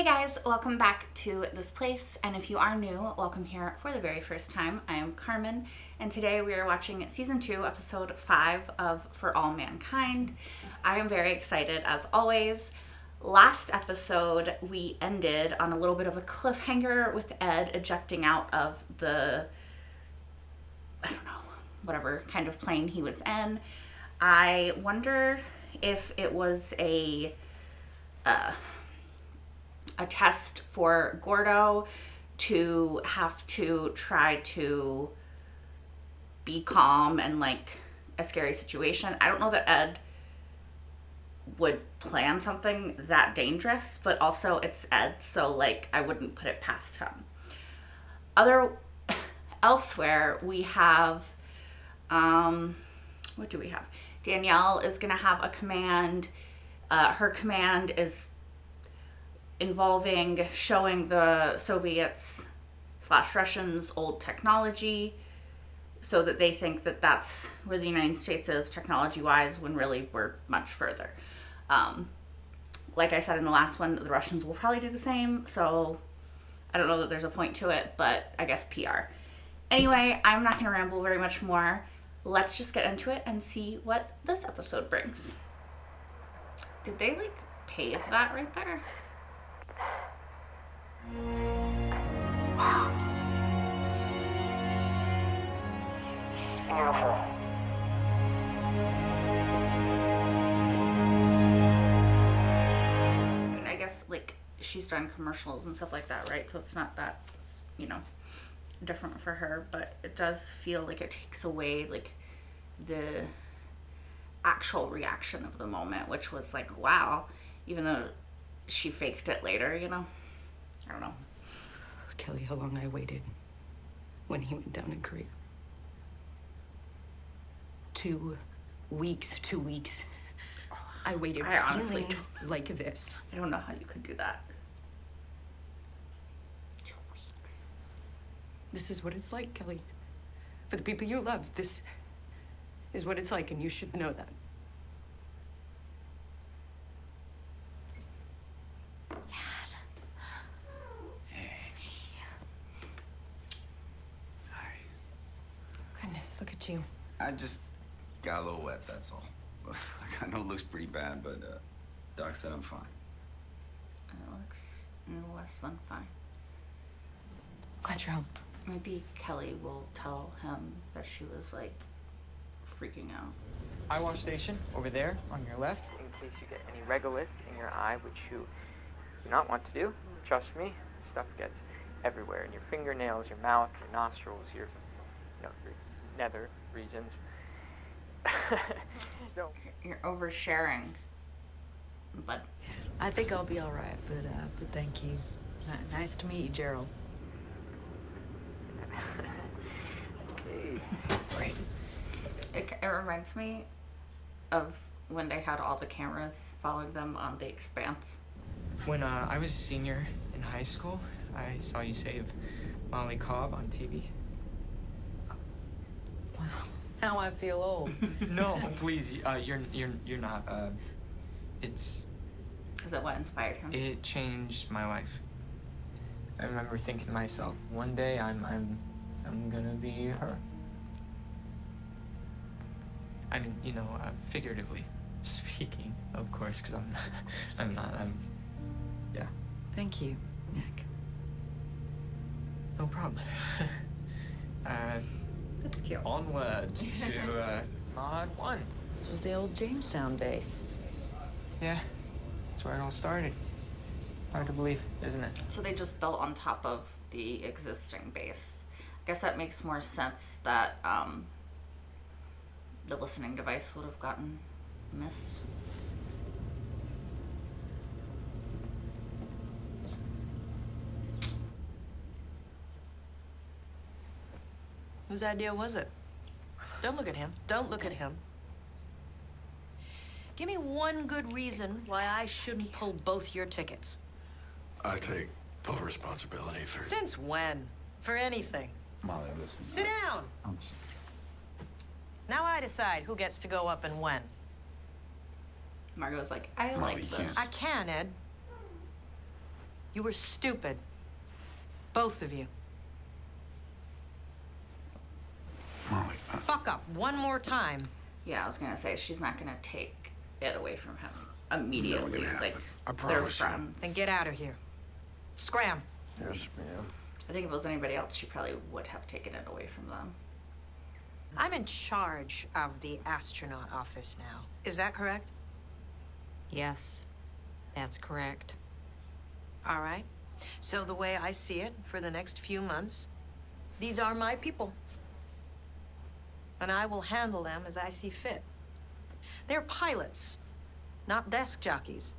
Hey guys, welcome back to this place, and if you are new, welcome here for the very first time. I am Carmen, and today we are watching season 2, episode 5 of For All Mankind. I am very excited as always. Last episode, we ended on a little bit of a cliffhanger with Ed ejecting out of the, I don't know, whatever kind of plane he was in. I wonder if it was a test for Gordo to have to try to be calm in like a scary situation. I don't know that Ed would plan something that dangerous, but also it's Ed, so like I wouldn't put it past him. Elsewhere we have what do we have? Danielle is gonna have a command. Her command is involving showing the Soviets / Russians old technology so that they think that that's where the United States is technology-wise, when really we're much further. Like I said in the last one, the Russians will probably do the same, so I don't know that there's a point to it, but I guess PR. Anyway, I'm not going to ramble very much more. Let's just get into it and see what this episode brings. Did they, like, pave that right there? Wow. It's beautiful. And I guess, like, she's done commercials and stuff like that, right? So it's not that, different for her, but it does feel like it takes away, like, the actual reaction of the moment, which was like, wow, even though she faked it later, I don't know. Kelly, how long I waited when he went down in Korea. 2 weeks. 2 weeks. I waited feeling like this. I don't know how you could do that. 2 weeks. This is what it's like, Kelly. For the people you love, this is what it's like, and you should know that. Look at you. I just got a little wet, that's all. I know it looks pretty bad, but Doc said I'm fine. It looks less than fine. Glad you're home. Maybe Kelly will tell him that she was, like, freaking out. Eye wash station over there on your left. In case you get any regolith in your eye, which you do not want to do, trust me, stuff gets everywhere in your fingernails, your mouth, your nostrils, your nether regions. No. You're oversharing, but I think I'll be all right, but thank you. Nice to meet you, Gerald. Okay. Right. It reminds me of when they had all the cameras following them on The Expanse. When I was a senior in high school, I saw you save Molly Cobb on TV. Wow. Now I feel old. No, please, you're not. Is it what inspired him? It changed my life. I remember thinking to myself, one day I'm gonna be her. I mean, figuratively speaking, of course, because I'm not. Yeah. Thank you, Nick. No problem. That's cute. Onward to Mod 1. This was the old Jamestown base. Yeah, that's where it all started. Hard to believe, isn't it? So they just built on top of the existing base. I guess that makes more sense that the listening device would have gotten missed. Whose idea was it? Don't look at him. Don't look at him. Give me one good reason why I shouldn't pull both your tickets. I take full responsibility for... Since when? For anything. Molly, listen. Sit down. Now I decide who gets to go up and when. Margot's like, I Molly, like you this. can't. I can, Ed. You were stupid. Both of you. Molly, Fuck up one more time. Yeah, I was gonna say she's not gonna take it away from him immediately. Never gonna Like happen. I they're promise you. friends. Then get out of here. Scram. Yes, ma'am. I think if it was anybody else, she probably would have taken it away from them. I'm in charge of the astronaut office now. Is that correct? Yes, that's correct. All right. So the way I see it, for the next few months, these are my people. And I will handle them as I see fit. They're pilots, not desk jockeys.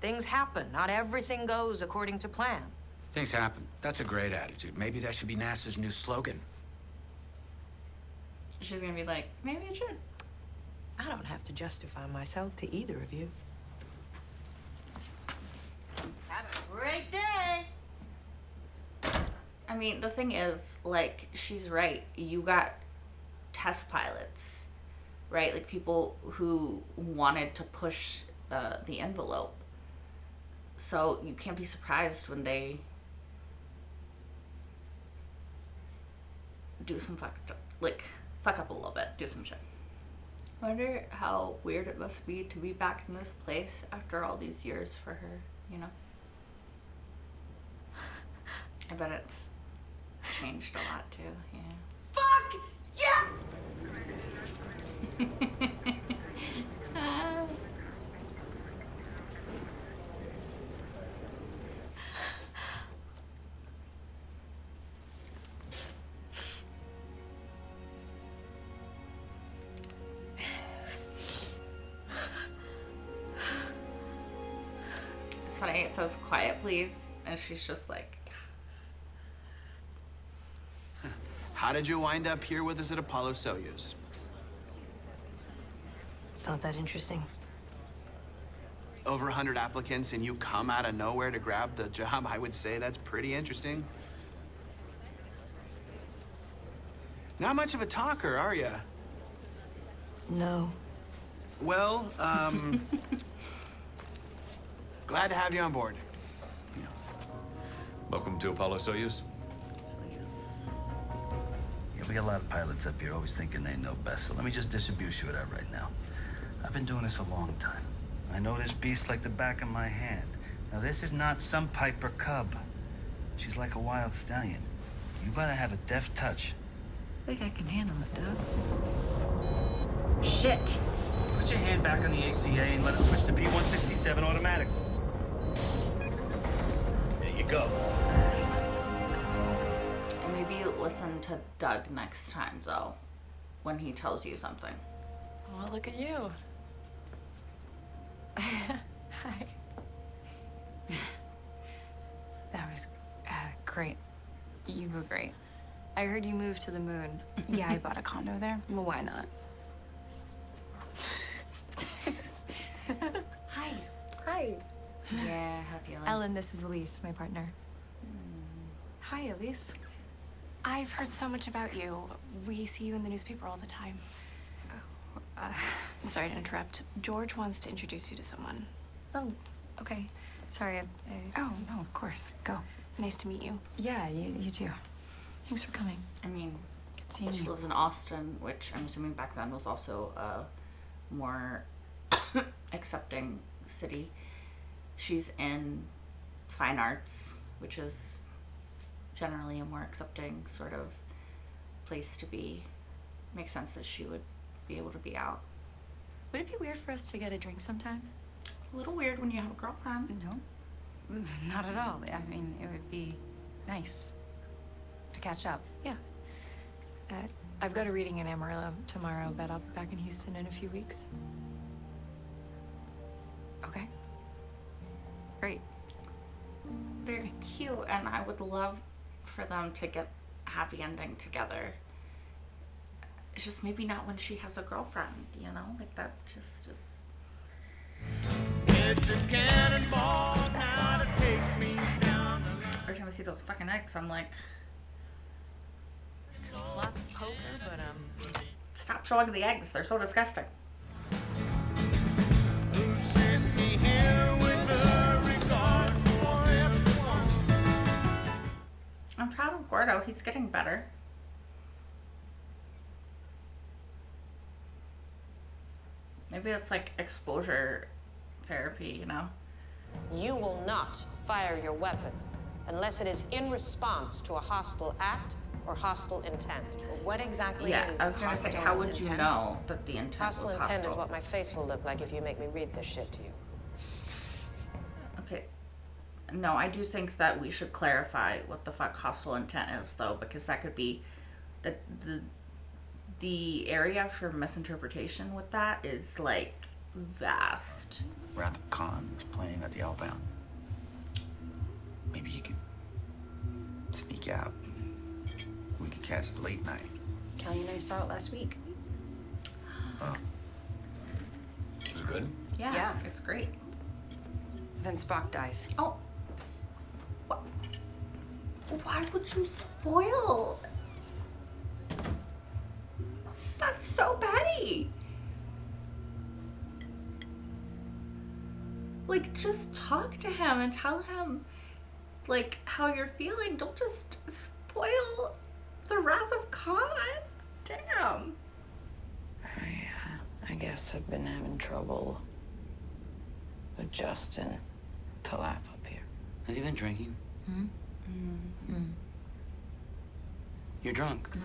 Things happen. Not everything goes according to plan. Things happen. That's a great attitude. Maybe that should be NASA's new slogan. She's gonna be like, maybe it should. I don't have to justify myself to either of you. Have a great day. I mean, the thing is, like, she's right. You got test pilots, right? Like, people who wanted to push the envelope. So you can't be surprised when they do some fuck up a little bit, do some shit. I wonder how weird it must be to be back in this place after all these years for her, you know? I bet it's changed a lot too, yeah. Fuck yeah! It's funny, it says quiet please, and she's just like, How did you wind up here with us at Apollo Soyuz? It's not that interesting. Over 100 applicants and you come out of nowhere to grab the job? I would say that's pretty interesting. Not much of a talker, are you? No. Well, glad to have you on board. Welcome to Apollo Soyuz. Yeah, we got a lot of pilots up here always thinking they know best, so let me just disabuse you of that right now. I've been doing this a long time. I know this beast like the back of my hand. Now, this is not some Piper cub. She's like a wild stallion. You gotta have a deft touch. I think I can handle it, Doug. shit. Put your hand back on the ACA and let it switch to P167 automatic. There you go. And maybe listen to Doug next time, though, when he tells you something. Well, look at you. Hi. That was great. You were great. I heard you moved to the moon. Yeah, I bought a condo there. Well, why not? Hi. Hi. Yeah, how feeling? Ellen, this is Elise, my partner. Hi, Elise. I've heard so much about you. We see you in the newspaper all the time. Sorry to interrupt. George wants to introduce you to someone. Oh, okay. Sorry, Oh, no, of course. Go. Nice to meet you. Yeah, you too. Thanks for coming. I mean, Good seeing she you. lives in Austin, which I'm assuming back then was also a more accepting city. She's in fine arts, which is generally a more accepting sort of place to be. Makes sense that she would be able to be out. Would it be weird for us to get a drink sometime? A little weird when you have a girlfriend. No, not at all. I mean, it would be nice to catch up. Yeah. I've got a reading in Amarillo tomorrow, but I'll be back in Houston in a few weeks. Okay. Great. Very cute, and I would love for them to get a happy ending together. It's just maybe not when she has a girlfriend, you know? Like that just every time I see those fucking eggs, I'm like, Lots of poker, but stop showing the eggs. They're so disgusting. Gordo. He's getting better. Maybe it's like exposure therapy, you know? You will not fire your weapon unless it is in response to a hostile act or hostile intent. What exactly Yeah, is I was gonna say, hostile how would you intent? know that the intent Hostile was intent hostile? is what my face will look like if you make me read this shit to you. Okay. No, I do think that we should clarify what the fuck hostile intent is, though, because that could be the area for misinterpretation with that is like vast. Wrath Khan is playing at the Outbound. Maybe you could sneak out. We could catch the late night. Kelly and I saw it last week. Oh. Is it good? Yeah, it's great. Then Spock dies. Oh. What? Why would you spoil? That's so petty. Like, just talk to him and tell him, like, how you're feeling. Don't just spoil the Wrath of Khan. Damn. I guess I've been having trouble adjusting to life up here. Have you been drinking? You're drunk. No.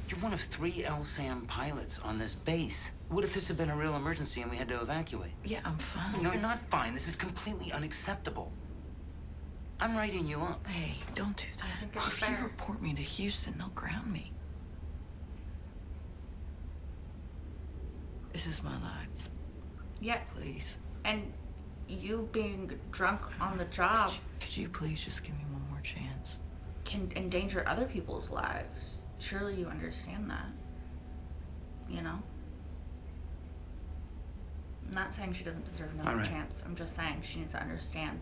You're one of 3 LSAM pilots on this base. What if this had been a real emergency and we had to evacuate? Yeah, I'm fine. No, you're not fine. This is completely unacceptable. I'm writing you up. Hey, don't do that. If you report me to Houston, they'll ground me. This is my life. Yeah. Please. And you being drunk on the job Could you please just give me one more chance? can endanger other people's lives. Surely you understand that. You know? I'm not saying she doesn't deserve another All right. chance. I'm just saying she needs to understand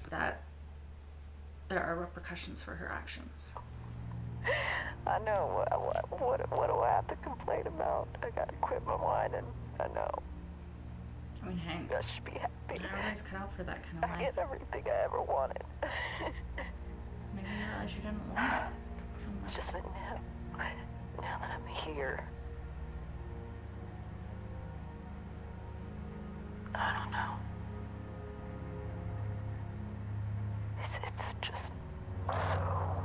that there are repercussions for her actions. I know. What do I have to complain about? I gotta quit my whining. I know. I mean, hey, You guys should be happy. everybody's cut out for that kind of I life. get everything I ever wanted. Maybe you realize you didn't want it so much. Just that now that I'm here, I don't know. It's just so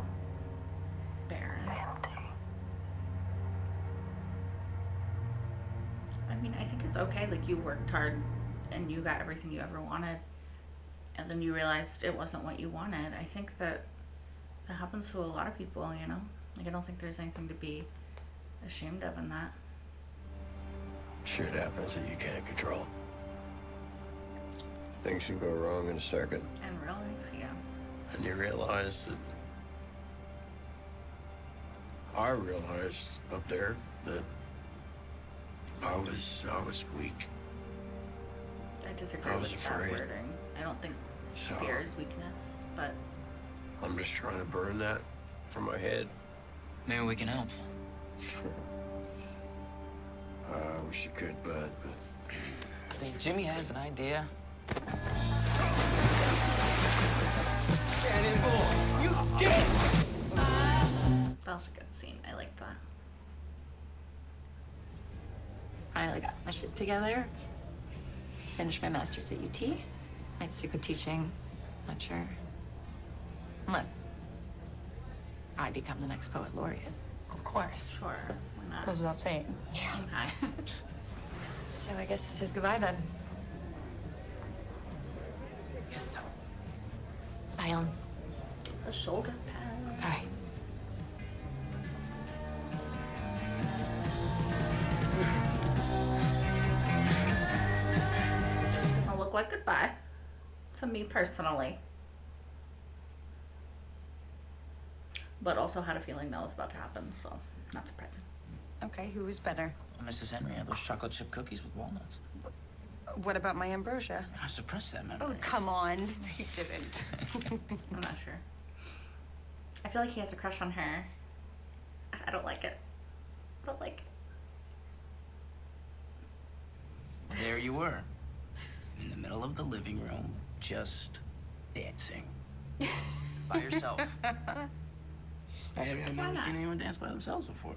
Barren. empty. I mean, I think it's okay. Like, you worked hard and you got everything you ever wanted, and then you realized it wasn't what you wanted. I think that happens to a lot of people, you know? Like, I don't think there's anything to be ashamed of in that. Shit happens that you can't control. Things can go wrong in a second. In real life, yeah. And you realize that... I realized up there that I was weak. I disagree I was with that afraid. wording. I don't think So fear is weakness, but I'm just trying to burn that from my head. Maybe we can help. I wish you could, bud, but... I think Jimmy has an idea. you did. That was a good scene. I like that. Finally got my shit together. Finished my master's at UT. Might stick with teaching. Not sure. Unless I become the next poet laureate. Of course. Sure. Why not? Goes without saying. Yeah. Hi. So I guess this is goodbye then. Yes, so. Bye, Ellen. The shoulder pad. All right. Doesn't look like goodbye to me personally. But also had a feeling that was about to happen, so not surprising. Okay, who was better? Mrs. Henry had those chocolate chip cookies with walnuts. What about my ambrosia? I suppressed that memory. Oh, come on. You didn't. I'm not sure. I feel like he has a crush on her. I don't like it. I don't like it. There you were, in the middle of the living room, just dancing. By yourself. I've Why never not? seen anyone dance by themselves before.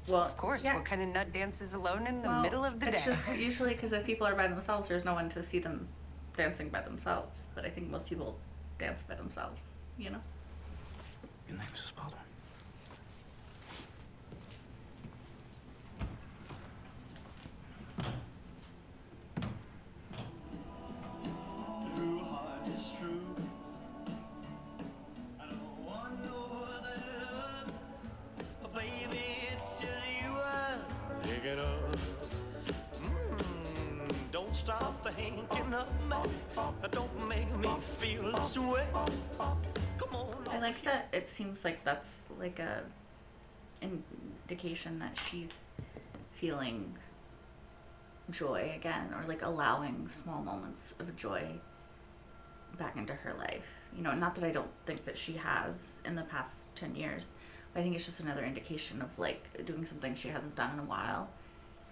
Well, Of course. yeah. What kind of nut dances alone in the Well, middle of the it's day? just usually because if people are by themselves, there's no one to see them dancing by themselves. But I think most people dance by themselves, you know? Good night, Mrs. Baldwin. Don't stop thinking of me. Don't make me feel this way. Come on. I like that it seems like that's like a indication that she's feeling joy again, or like allowing small moments of joy back into her life. You know, not that I don't think that she has in the past 10 years, but I think it's just another indication of like doing something she hasn't done in a while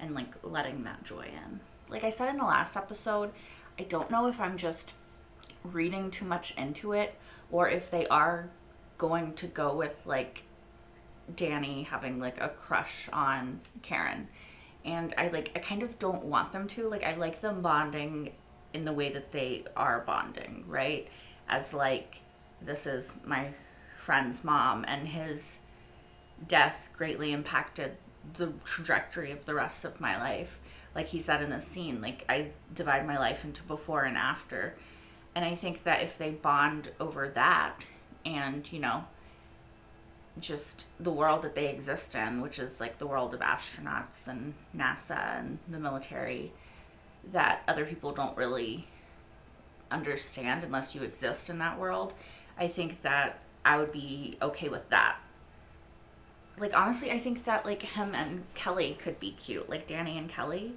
and like letting that joy in. Like I said in the last episode, I don't know if I'm just reading too much into it or if they are going to go with like Danny having like a crush on Karen. And I kind of don't want them to. Like I like them bonding in the way that they are bonding, right? As like, this is my friend's mom and his death greatly impacted the trajectory of the rest of my life. Like he said in this scene, like I divide my life into before and after. And I think that if they bond over that and, you know, just the world that they exist in, which is like the world of astronauts and NASA and the military, that other people don't really understand unless you exist in that world, I think that I would be okay with that. Like honestly, I think that like him and Kelly could be cute, like Danny and Kelly.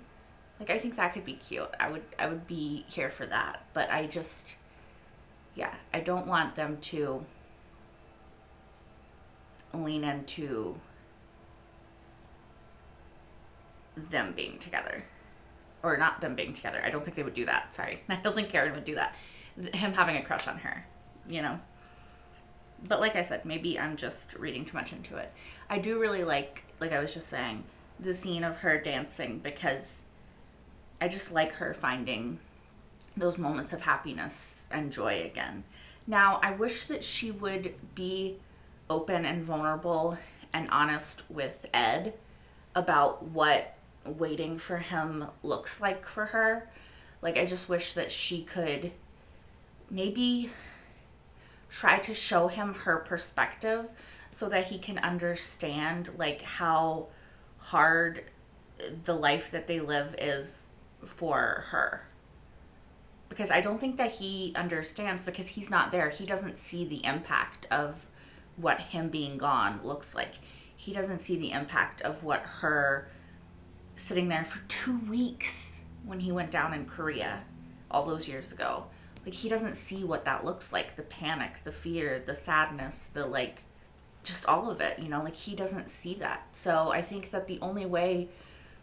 Like I think that could be cute. I would be here for that. But I just, yeah, I don't want them to lean into them being together. Or not them being together. I don't think they would do that. Sorry. I don't think Karen would do that. Him having a crush on her, you know? But like I said, maybe I'm just reading too much into it. I do really like I was just saying, the scene of her dancing because I just like her finding those moments of happiness and joy again. Now, I wish that she would be open and vulnerable and honest with Ed about what waiting for him looks like for her. Like, I just wish that she could maybe try to show him her perspective so that he can understand like how hard the life that they live is for her. Because I don't think that he understands because he's not there. He doesn't see the impact of what him being gone looks like. He doesn't see the impact of what her sitting there for 2 weeks when he went down in Korea all those years ago. Like, he doesn't see what that looks like. The panic, the fear, the sadness, the like, just all of it, you know, like he doesn't see that. So I think that the only way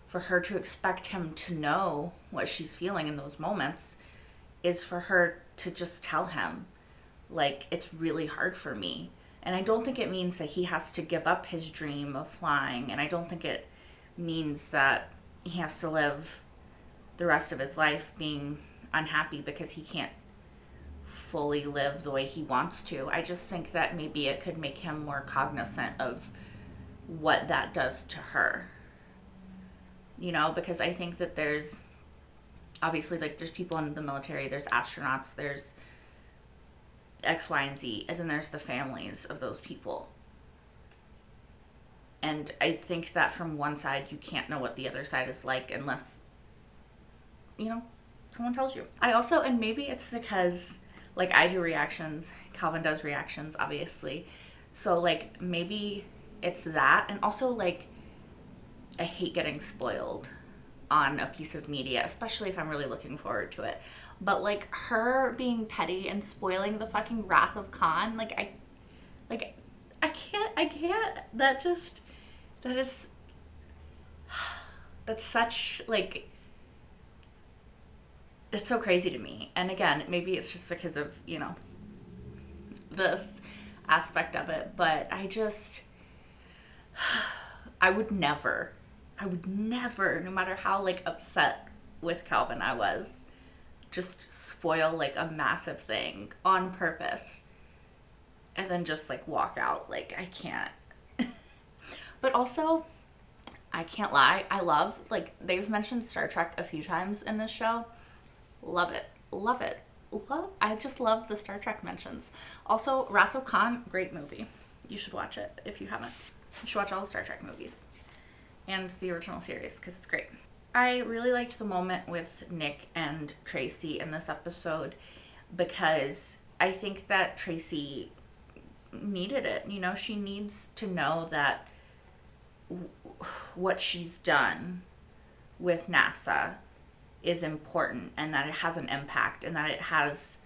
for her to expect him to know what she's feeling in those moments is for her to just tell him, like, it's really hard for me. And I don't think it means that he has to give up his dream of flying. And I don't think it means that he has to live the rest of his life being unhappy because he can't fully live the way he wants to. I just think that maybe it could make him more cognizant of what that does to her. You know, because I think that there's obviously, like, there's people in the military, there's astronauts, there's X, Y, and Z, and then there's the families of those people. And I think that from one side, you can't know what the other side is like unless, you know, someone tells you. I also, and maybe it's because, like, I do reactions, Calvin does reactions, obviously. So, like, maybe it's that. And also, like, I hate getting spoiled on a piece of media, especially if I'm really looking forward to it. But, like, her being petty and spoiling the fucking Wrath of Khan, I can't, that is, that's such, like, that's so crazy to me. And again, maybe it's just because of, you know, this. aspect of it, but I would never, no matter how like upset with Calvin I was, just spoil like a massive thing on purpose and then just like walk out. Like, I can't. But also, I can't lie, I love, like, they've mentioned Star Trek a few times in this show. Love it. I just love the Star Trek mentions. Also, Wrath of Khan, great movie. You should watch it if you haven't. You should watch all the Star Trek movies and the original series because it's great. I really liked the moment with Nick and Tracy in this episode because I think that Tracy needed it. You know, she needs to know that what she's done with NASA is important and that it has an impact and that it has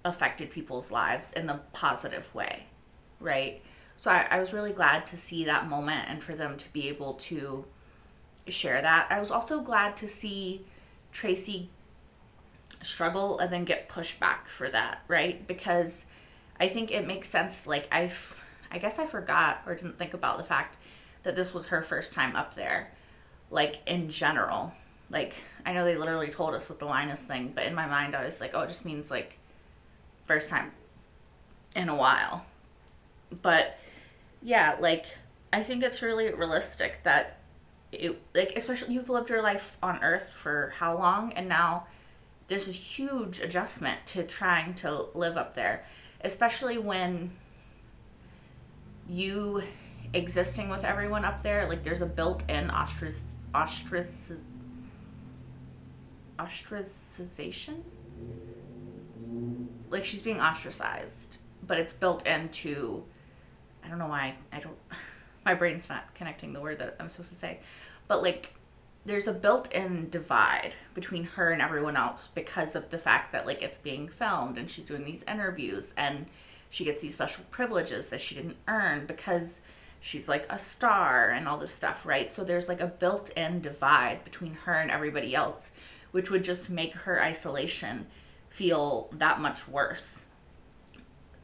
affected people's lives in the positive way, right? So I was really glad to see that moment and for them to be able to share that. I was also glad to see Tracy struggle and then get pushed back for that, right? Because I think it makes sense. Like, I guess I forgot or didn't think about the fact that this was her first time up there, like, in general. Like, I know they literally told us with the Linus thing, but in my mind I was like, oh, it just means like first time in a while. But yeah, like, I think it's really realistic that it, like, especially you've lived your life on Earth for how long, and now there's a huge adjustment to trying to live up there, especially when you existing with everyone up there, like, there's a built-in ostracization. Like, she's being ostracized, but it's built into, I don't know why my brain's not connecting the word that I'm supposed to say, but like, there's a built-in divide between her and everyone else because of the fact that, like, it's being filmed and she's doing these interviews and she gets these special privileges that she didn't earn because she's like a star and all this stuff, right? So there's like a built-in divide between her and everybody else, which would just make her isolation feel that much worse.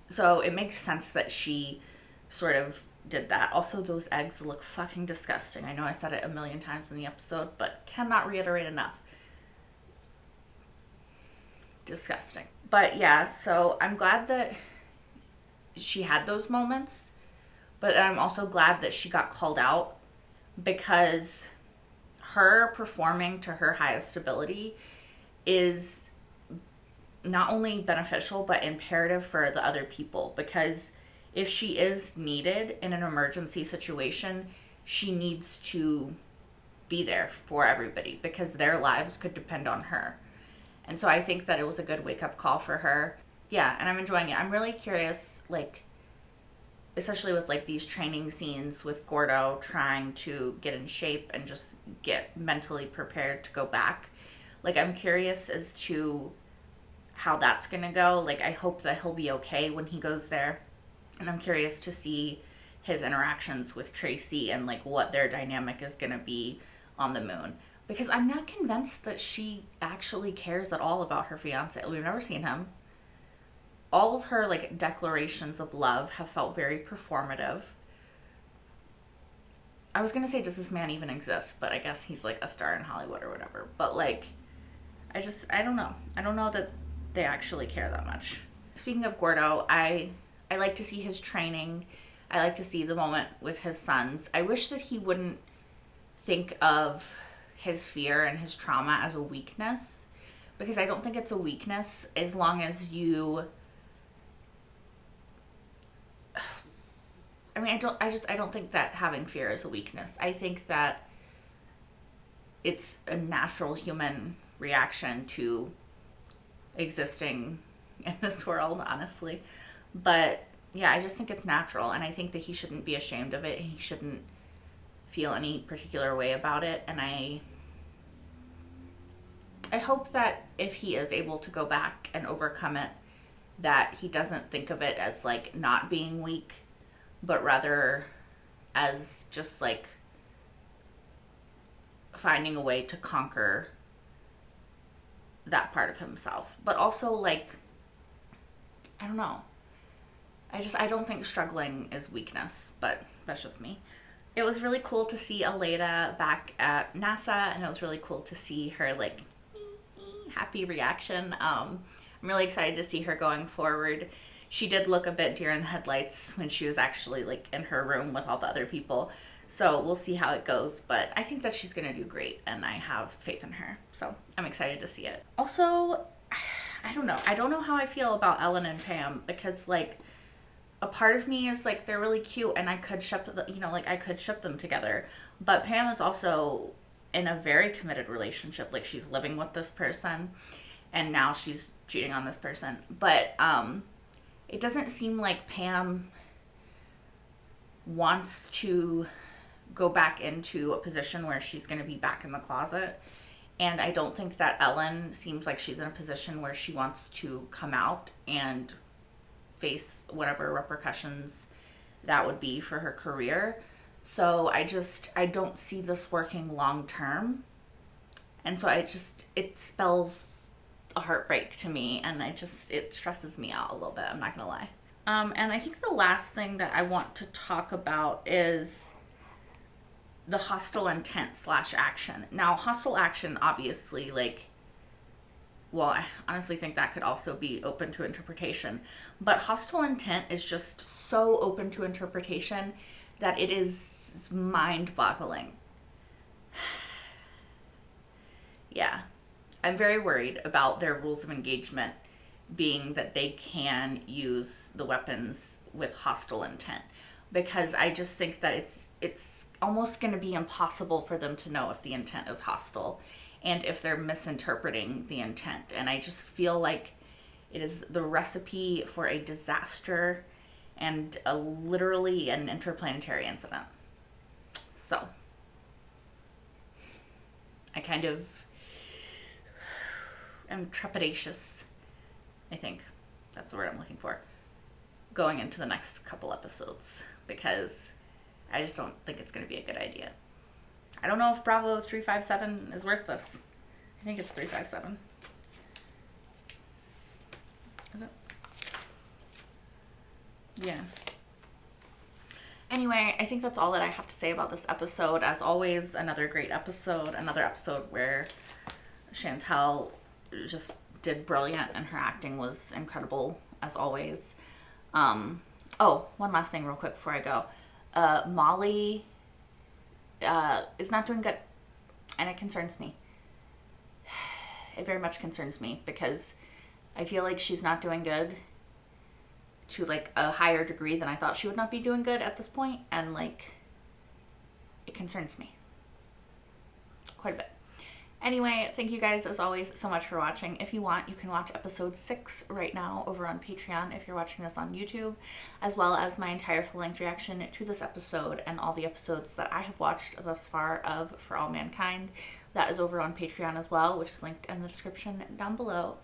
So it makes sense that she sort of did that. Also, those eggs look fucking disgusting. I know I said it a million times in the episode, but cannot reiterate enough. Disgusting. But yeah, so I'm glad that she had those moments, but I'm also glad that she got called out because her performing to her highest ability is not only beneficial but imperative for the other people, because if she is needed in an emergency situation, she needs to be there for everybody because their lives could depend on her. And so I think that it was a good wake-up call for her. Yeah, and I'm enjoying it. I'm really curious, like, especially with like these training scenes with Gordo trying to get in shape and just get mentally prepared to go back. Like, I'm curious as to how that's gonna go. Like, I hope that he'll be okay when he goes there. And I'm curious to see his interactions with Tracy and like what their dynamic is gonna be on the moon. Because I'm not convinced that she actually cares at all about her fiance. We've never seen him. All of her like declarations of love have felt very performative. I was gonna say, does this man even exist? But I guess he's like a star in Hollywood or whatever. But like, I don't know. I don't know that they actually care that much. Speaking of Gordo, I like to see his training. I like to see the moment with his sons. I wish that he wouldn't think of his fear and his trauma as a weakness, because I don't think it's a weakness as long as you, I mean, I don't think that having fear is a weakness. I think that it's a natural human reaction to existing in this world, honestly. But yeah, I just think it's natural, and I think that he shouldn't be ashamed of it. He shouldn't feel any particular way about it. And I hope that if he is able to go back and overcome it, that he doesn't think of it as like not being weak, but rather as just like finding a way to conquer that part of himself. But also, like, I don't know. I don't think struggling is weakness, but that's just me. It was really cool to see Aleda back at NASA, and it was really cool to see her like happy reaction. I'm really excited to see her going forward. She did look a bit deer in the headlights when she was actually like in her room with all the other people. So we'll see how it goes, but I think that she's gonna do great, and I have faith in her. So I'm excited to see it. Also, I don't know. I don't know how I feel about Ellen and Pam, because like a part of me is like they're really cute and I could ship I could ship them together. But Pam is also in a very committed relationship. Like she's living with this person and now she's cheating on this person. But it doesn't seem like Pam wants to go back into a position where she's going to be back in the closet. And I don't think that Ellen seems like she's in a position where she wants to come out and face whatever repercussions that would be for her career. So I don't see this working long term. And so it spells a heartbreak to me, and it stresses me out a little bit, I'm not gonna lie. And I think the last thing that I want to talk about is the hostile intent / action. Now, hostile action, obviously, like, well, I honestly think that could also be open to interpretation. But hostile intent is just so open to interpretation that it is mind-boggling. Yeah. I'm very worried about their rules of engagement being that they can use the weapons with hostile intent. Because I just think that it's almost going to be impossible for them to know if the intent is hostile and if they're misinterpreting the intent. And I just feel like it is the recipe for a disaster and literally an interplanetary incident. So I kind of am trepidatious, I think that's the word I'm looking for, going into the next couple episodes, because I just don't think it's going to be a good idea. I don't know if Bravo 357 is worth this. I think it's 357. Is it? Yeah. Anyway, I think that's all that I have to say about this episode. As always, another great episode. Another episode where Chantel just did brilliant and her acting was incredible, as always. Oh, one last thing real quick before I go. Molly is not doing good, and it concerns me. It very much concerns me, because I feel like she's not doing good to like a higher degree than I thought she would not be doing good at this point, and like it concerns me quite a bit. Anyway, thank you guys as always so much for watching. If you want, you can watch episode 6 right now over on Patreon if you're watching this on YouTube, as well as my entire full-length reaction to this episode and all the episodes that I have watched thus far of For All Mankind. That is over on Patreon as well, which is linked in the description down below.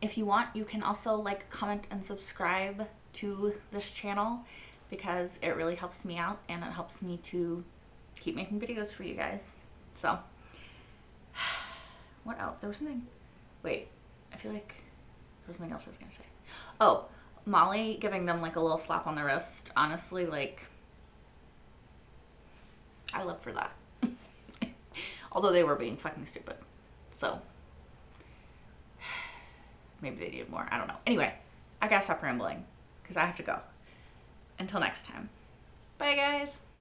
If you want, you can also like, comment, and subscribe to this channel, because it really helps me out and it helps me to keep making videos for you guys. So what else? There was something. Wait, I feel like there was something else I was gonna say. Oh, Molly giving them like a little slap on the wrist. Honestly, like, I live for that. Although they were being fucking stupid. So maybe they needed more. I don't know. Anyway, I gotta stop rambling because I have to go. Until next time. Bye, guys.